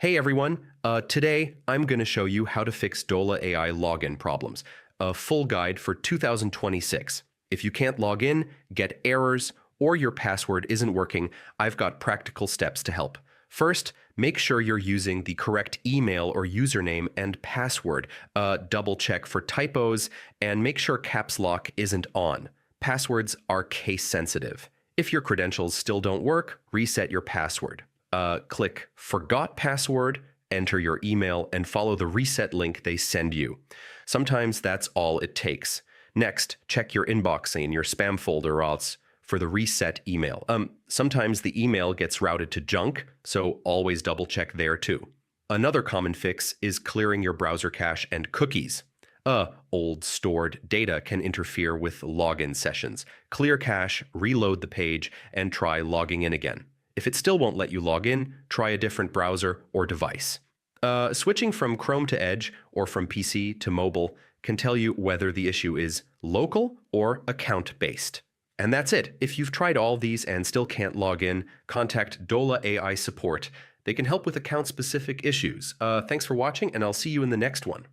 Hey everyone, today I'm going to show you how to fix Dola AI login problems, a full guide for 2026. If you can't log in, get errors, or your password isn't working, I've got practical steps to help. First, make sure you're using the correct email or username and password. Double check for typos and make sure caps lock isn't on. Passwords are case sensitive. If your credentials still don't work, reset your password. Click Forgot Password, enter your email, and follow the reset link they send you. Sometimes that's all it takes. Next, check your inbox in your spam folder or else for the reset email. Sometimes the email gets routed to junk, so always double check there too. Another common fix is clearing your browser cache and cookies. Old stored data can interfere with login sessions. Clear cache, reload the page, and try logging in again. If it still won't let you log in, try a different browser or device. Switching from Chrome to Edge or from PC to mobile can tell you whether the issue is local or account-based. And that's it. If you've tried all these and still can't log in, contact Dola AI support. They can help with account-specific issues. Thanks for watching, and I'll see you in the next one.